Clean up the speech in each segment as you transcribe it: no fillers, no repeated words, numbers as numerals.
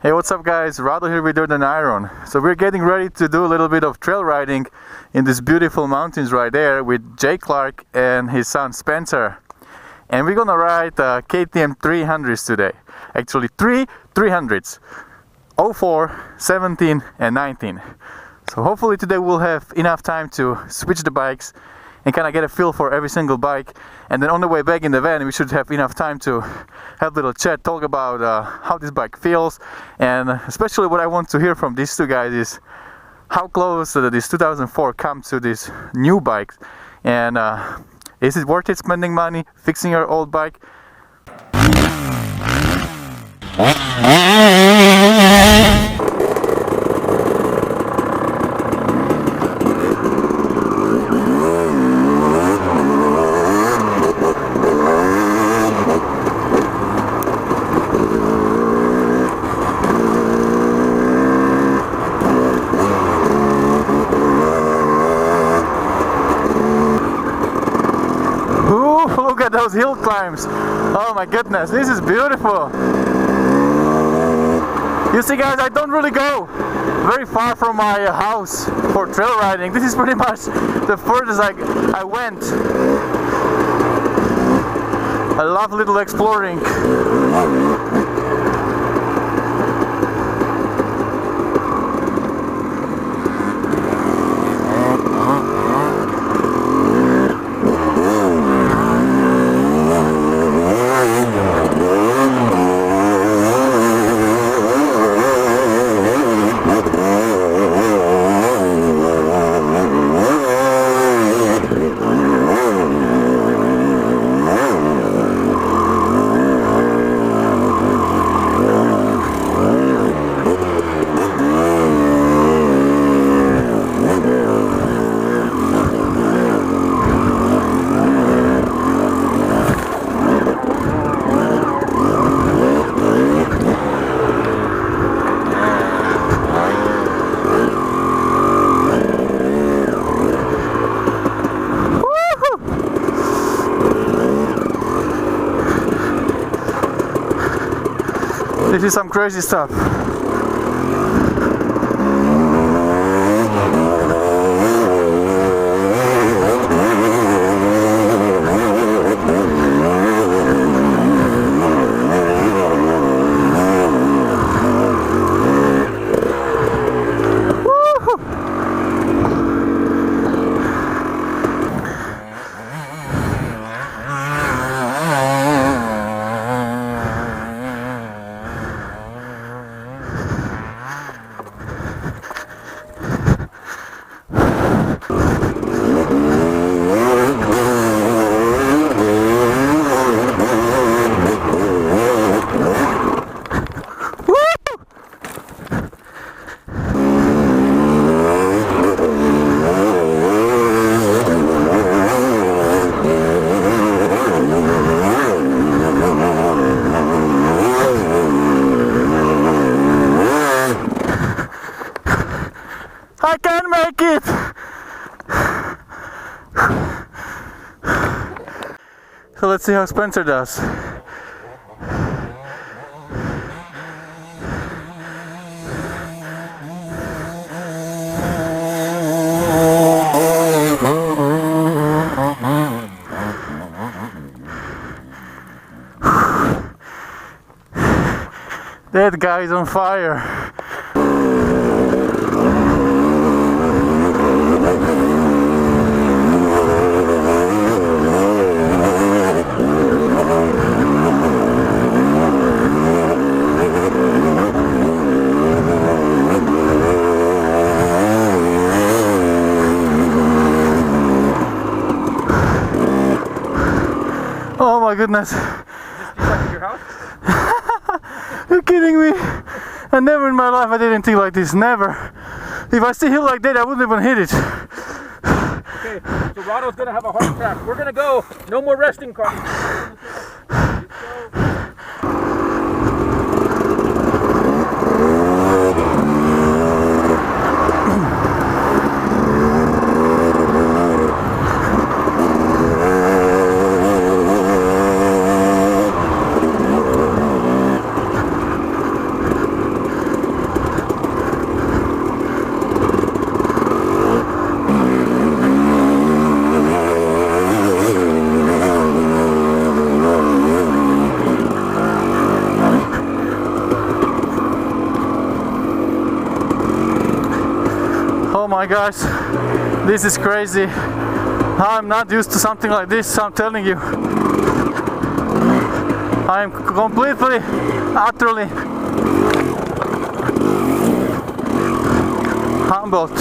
Hey, what's up guys? Rado here with Dirt and Iron. So we're getting ready to do a little bit of trail riding in these beautiful mountains right there with Jay Clark and his son Spencer. And we're gonna ride KTM 300s today. Actually three 300s. 04, 17 and 19. So hopefully today we'll have enough time to switch the bikes and kind of get a feel for every single bike, and then on the way back in the van we should have enough time to have a little chat, talk about how this bike feels, and especially what I want to hear from these two guys is how close this 2004 comes to this new bike, and is it worth it spending money fixing your old bike? Look at those hill climbs. Oh my goodness, this is beautiful. You see guys, I don't really go very far from my house for trail riding. This is pretty much the furthest I went. I love little exploring. This is some crazy stuff. I can make it! So let's see how Spencer does. That guy's on fire. Oh my goodness. Is this your house? You're kidding me. And never in my life I did anything like this. Never. If I stay here like that, I wouldn't even hit it. Okay, so Rado's gonna have a heart attack. We're gonna go. No more resting cars. my gosh, this is crazy. I'm not used to something like this, I'm telling you. I'm completely, utterly humbled.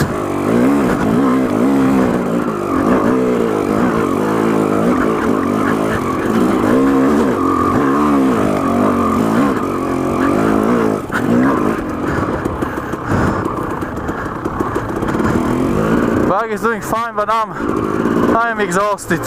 Bike is doing fine, but I'm exhausted.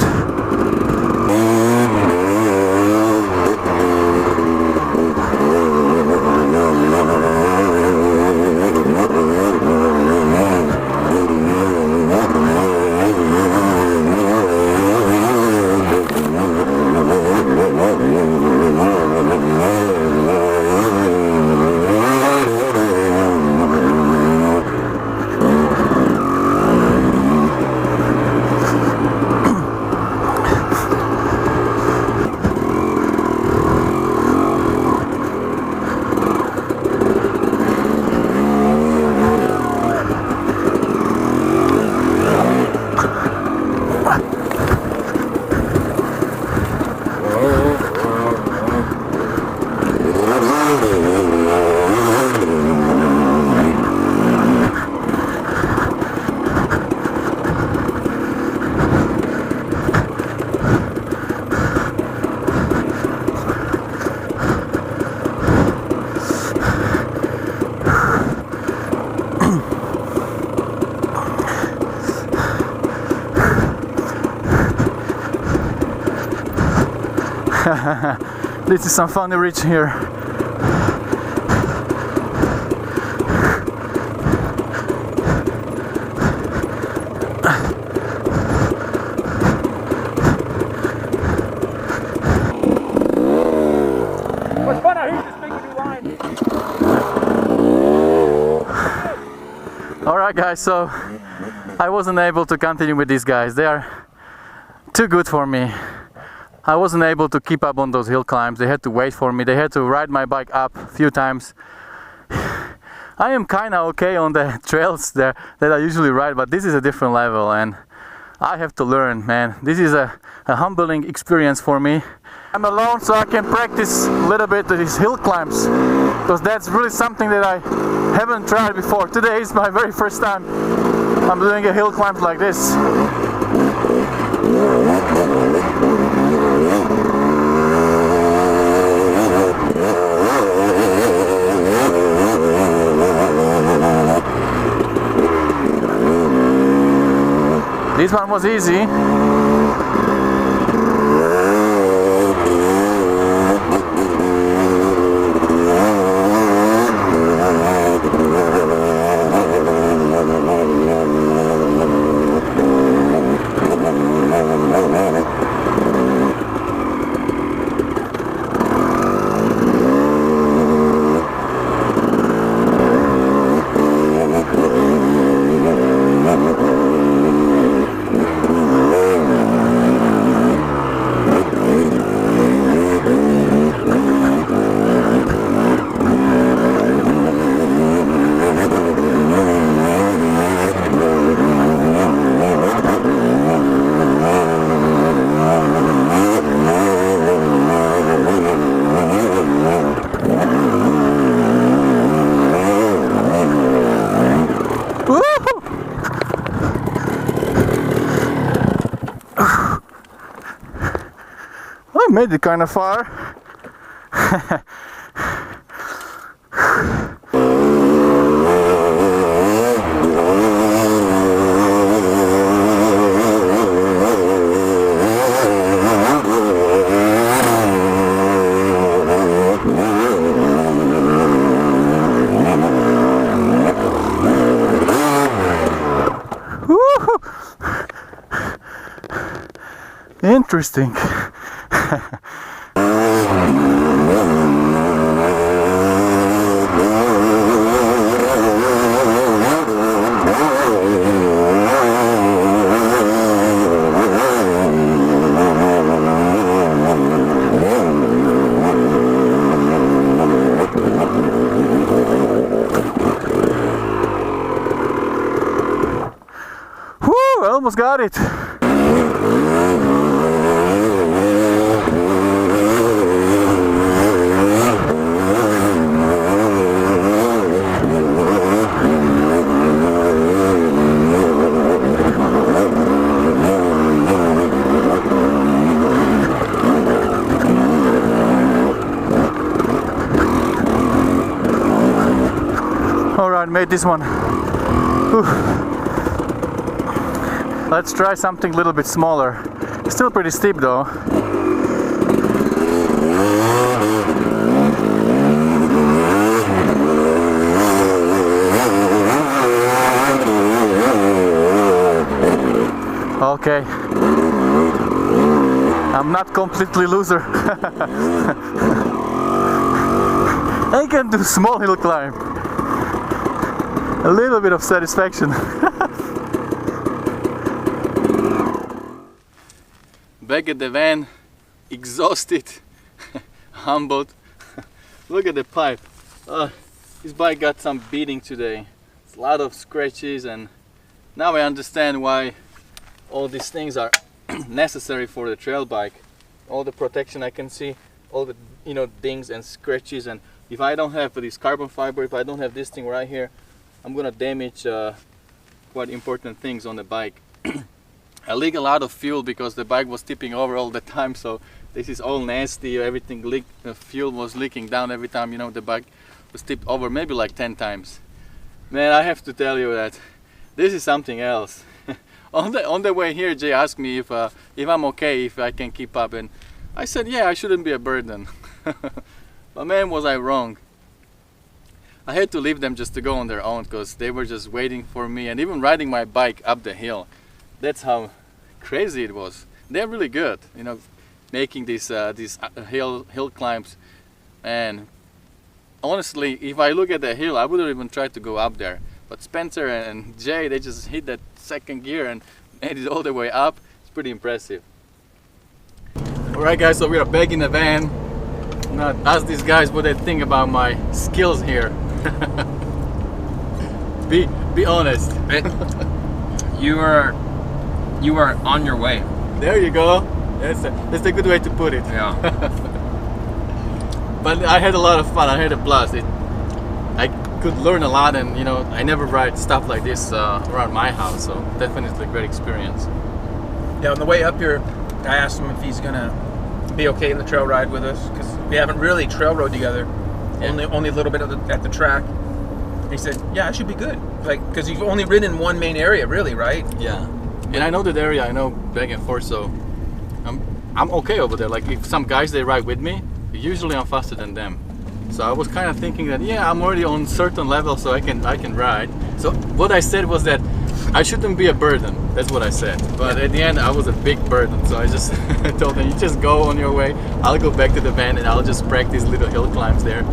This is some funny reach here. What's fun out here is just making a new line. Alright guys, so I wasn't able to continue with these guys. They are too good for me. I wasn't able to keep up on those hill climbs. They had to wait for me. They had to ride my bike up a few times. I am kind of okay on the trails that I usually ride, but this is a different level and I have to learn, man. This is a humbling experience for me. I'm alone so I can practice a little bit of these hill climbs because that's really something that I haven't tried before. Today is my very first time I'm doing a hill climb like this. This one was easy. I made it kind of far. Interesting. almost got it. Alright, made this one. Whew. Let's try something a little bit smaller. Still pretty steep though. Okay. I'm not completely loser. I can do small hill climb. A little bit of satisfaction. Back at the van, exhausted, humbled. Look at the pipe. This bike got some beating today. It's a lot of scratches, and now I understand why all these things are necessary for the trail bike. All the protection I can see, all the dings and scratches, and if I don't have this carbon fiber, if I don't have this thing right here, I'm gonna damage quite important things on the bike. I leak a lot of fuel because the bike was tipping over all the time, so this is all nasty. Everything leaked, the fuel was leaking down every time the bike was tipped over, maybe like 10 times. Man, I have to tell you that this is something else. On the way here, Jay asked me if I'm okay, if I can keep up, and I said yeah, I shouldn't be a burden. But man, was I wrong. I had to leave them just to go on their own because they were just waiting for me, and even riding my bike up the hill. That's how crazy it was. They're really good, making these hill climbs. And honestly, if I look at the hill, I wouldn't even try to go up there. But Spencer and Jay, they just hit that second gear and made it all the way up. It's pretty impressive. Alright guys, so we are back in the van. I'm gonna ask these guys what they think about my skills here. Be honest. You are on your way. There you go. That's a good way to put it. Yeah. But I had a lot of fun. I had a blast. I could learn a lot, and I never ride stuff like this around my house, so definitely a great experience. Yeah, on the way up here, I asked him if he's gonna be okay in the trail ride with us, because we haven't really trail rode together. Yeah. Only a little bit at the track. He said, yeah, I should be good. Like, because you've only ridden in one main area, really, right? Yeah. And I know that area. I know back and forth, so I'm okay over there. Like, if some guys they ride with me, usually I'm faster than them. So I was kind of thinking that yeah, I'm already on certain level, so I can ride. So what I said was that I shouldn't be a burden. That's what I said. But at the end, I was a big burden. So I just told them, you just go on your way. I'll go back to the van and I'll just practice little hill climbs there.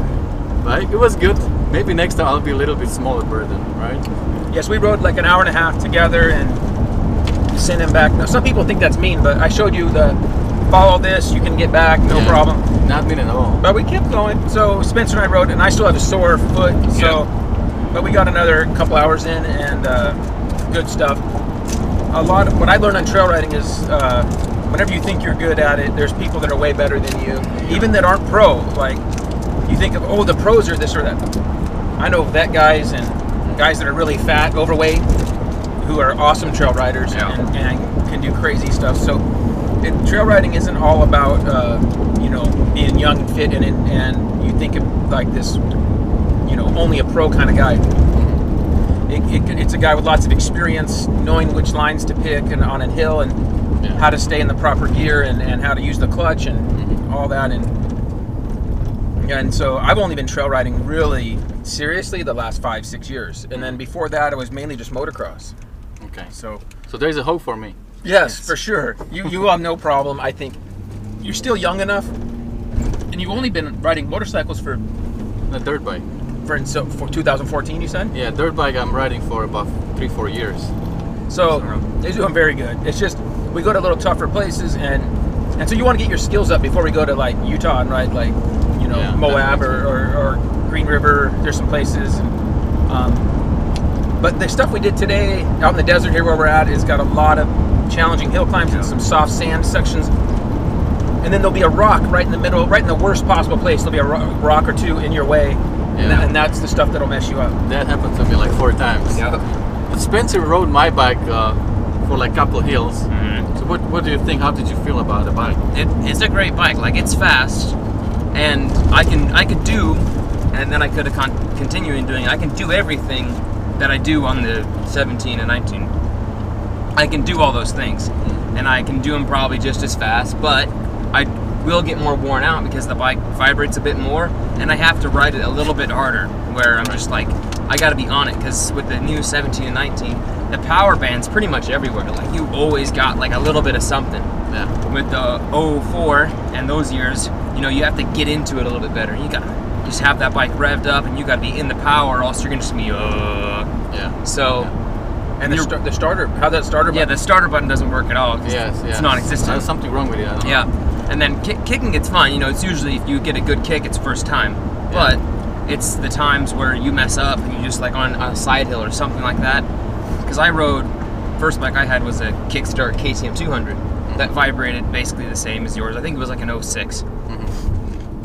But it was good. Maybe next time I'll be a little bit smaller burden, right? Yes, we rode like an hour and a half together and sent him back. Now, some people think that's mean, but I showed you the follow this, you can get back, no problem. Not mean at all. But we kept going. So Spencer and I rode, and I still have a sore foot. So, but we got another couple hours in, and good stuff. A lot of what I learned on trail riding is whenever you think you're good at it, there's people that are way better than you, even that aren't pro. Like you think of, oh, the pros are this or that. I know vet guys and guys that are really fat, overweight, who are awesome trail riders and can do crazy stuff. So trail riding isn't all about being young and fit, and you think of like this, only a pro kind of guy. It's a guy with lots of experience, knowing which lines to pick and on a hill, and how to stay in the proper gear, and how to use the clutch and all that. And so I've only been trail riding really seriously the last 5-6 years, and then before that it was mainly just motocross. Okay, so there's a hope for me. Yes, for sure. You have no problem. I think you're still young enough, and you've only been riding motorcycles for a dirt bike. For 2014, you said? Yeah, dirt bike I'm riding for about 3-4 years. So they're doing very good. It's just we go to little tougher places, and so you want to get your skills up before we go to like Utah and ride like Moab or Green River. There's some places. But the stuff we did today out in the desert here where we're at has got a lot of challenging hill climbs and some soft sand sections. And then there'll be a rock right in the middle, right in the worst possible place. There'll be a rock or two in your way, and that's the stuff that'll mess you up. That happened to me like 4 times. Yeah. Spencer rode my bike for like a couple hills. So what do you think? How did you feel about the bike? It's a great bike. Like, it's fast, and I could do, and then I could continue in doing. I can do everything that I do on the 17 and 19. I can do all those things, and I can do them probably just as fast, but I will get more worn out because the bike vibrates a bit more, and I have to ride it a little bit harder, where I'm just like, I gotta be on it, because with the new 17 and 19, the power band's pretty much everywhere. Like, you always got like a little bit of something. Yeah. With the 04 and those years, you know, you have to get into it a little bit better. You gotta just have that bike revved up, and you gotta be in the power, or else you're gonna just be, Yeah. So... Yeah. And the starter, how that starter button? Yeah, the starter button doesn't work at all. Yes. It's non-existent. There's something wrong with it. I don't know. Yeah, and then kicking, it's fine. You know, it's usually if you get a good kick, it's first time. But it's the times where you mess up and you just like on a side hill or something like that. Because I rode, first bike I had was a Kickstart KTM 200 that vibrated basically the same as yours. I think it was like an 06.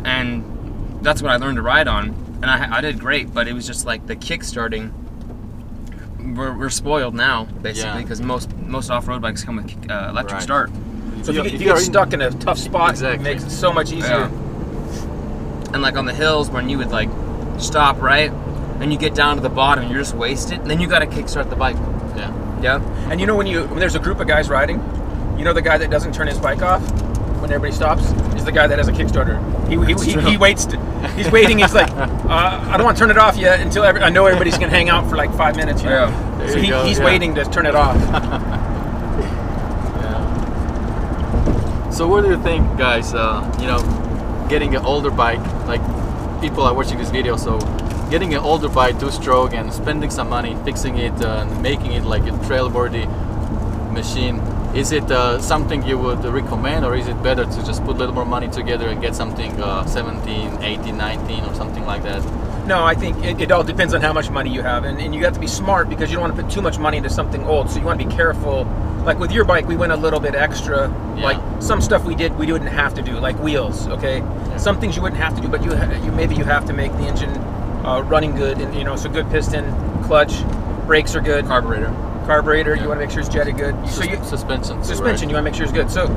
And that's what I learned to ride on, and I did great. But it was just like the kick-starting. We're spoiled now, basically, because most off-road bikes come with electric start. So if you get stuck in a tough spot, it makes it so much easier. And like on the hills, when you would like stop right, and you get down to the bottom, and you're just wasted, and then you got to kickstart the bike. Yeah. And you know when there's a group of guys riding, you know the guy that doesn't turn his bike off when everybody stops is the guy that has a Kickstarter. He waits. He's waiting. He's like, I don't want to turn it off yet until I know everybody's gonna hang out for like 5 minutes. You know? So he's waiting to turn it off. So what do you think, guys? You know, getting an older bike, like people are watching this video, so getting an older bike, 2-stroke, and spending some money fixing it and making it like a trail-worthy machine. Is it something you would recommend, or is it better to just put a little more money together and get something 17, 18, 19 or something like that? No, I think it all depends on how much money you have, and you have to be smart because you don't want to put too much money into something old. So you want to be careful. Like with your bike, we went a little bit extra. Like some stuff we didn't have to do, like wheels. Okay, some things you wouldn't have to do, but maybe you have to make the engine running good, and you know, so good piston, clutch, brakes are good, carburetor, you want to make sure it's jetted good. Suspension, you want to make sure it's good. So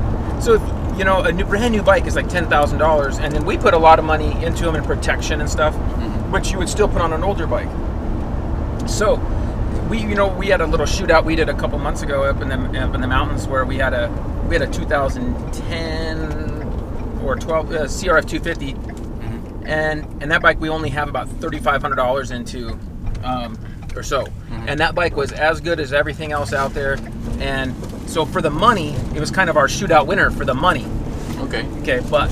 you know, brand new bike is like $10,000, and then we put a lot of money into them in protection and stuff, which you would still put on an older bike. So we had a little shootout we did a couple months ago up in the mountains where we had a 2010 or 12 CRF 250, and that bike we only have about $3,500 into. Or so, and that bike was as good as everything else out there, and so for the money, it was kind of our shootout winner for the money. Okay, but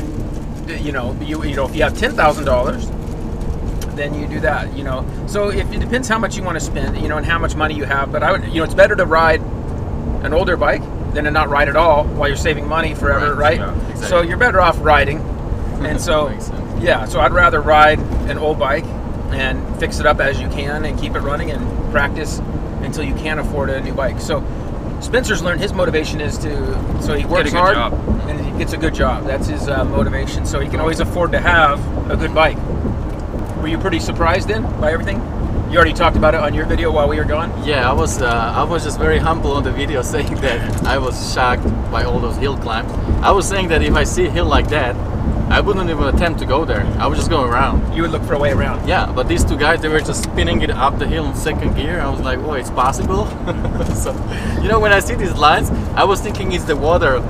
you know, if you have $10,000, then you do that. You know, so if it depends how much you want to spend, you know, and how much money you have. But I would, you know, it's better to ride an older bike than to not ride at all while you're saving money forever, right? Yeah, exactly. So you're better off riding, and so so I'd rather ride an old bike and fix it up as you can and keep it running and practice until you can afford a new bike. So Spencer's learned his motivation is so he works hard and he gets a good job. That's his motivation, so he can always afford to have a good bike. Were you pretty surprised then by everything? You already talked about it on your video while we were gone? Yeah, I was just very humble on the video saying that I was shocked by all those hill climbs. I was saying that if I see a hill like that, I wouldn't even attempt to go there. I would just go around. You would look for a way around. Yeah, but these two guys, they were just spinning it up the hill in second gear. I was like, oh, it's possible? So, you know, when I see these lines, I was thinking it's the water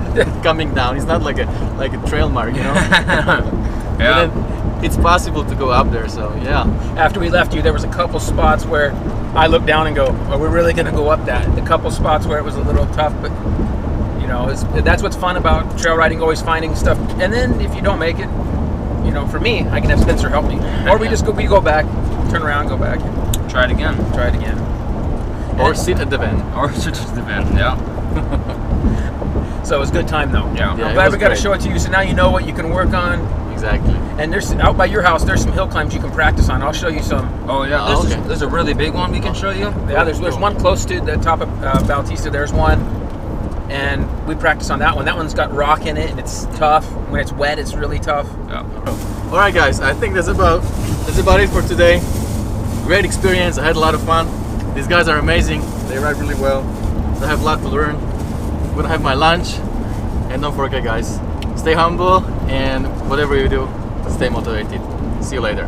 coming down. It's not like a trail mark, you know? But then it's possible to go up there, so yeah. After we left you, there was a couple spots where I looked down and go, oh, we're really going to go up that. A couple spots where it was a little tough, but you know, that's what's fun about trail riding, always finding stuff. And then if you don't make it, you know, for me, I can have Spencer help me. Or we go back, turn around, go back. Try it again. Or sit at the van. Or sit at the van, yeah. So it was a good time though. Yeah. Yeah, I'm it glad was we got to great. show it to you. So now you know what you can work on. Exactly. And there's out by your house. There's some hill climbs you can practice on. I'll show you some. Oh yeah, Oh, there's, okay. there's a really big one we can show you. Yeah, there's one close to the top of Bautista. There's one, and we practice on that one. That one's got rock in it, and it's tough. When it's wet, it's really tough. Yeah. All right, guys. I think that's about it for today. Great experience. I had a lot of fun. These guys are amazing. They ride really well. I have a lot to learn. I'm gonna have my lunch, and don't forget, guys, stay humble, and whatever you do, stay motivated. See you later.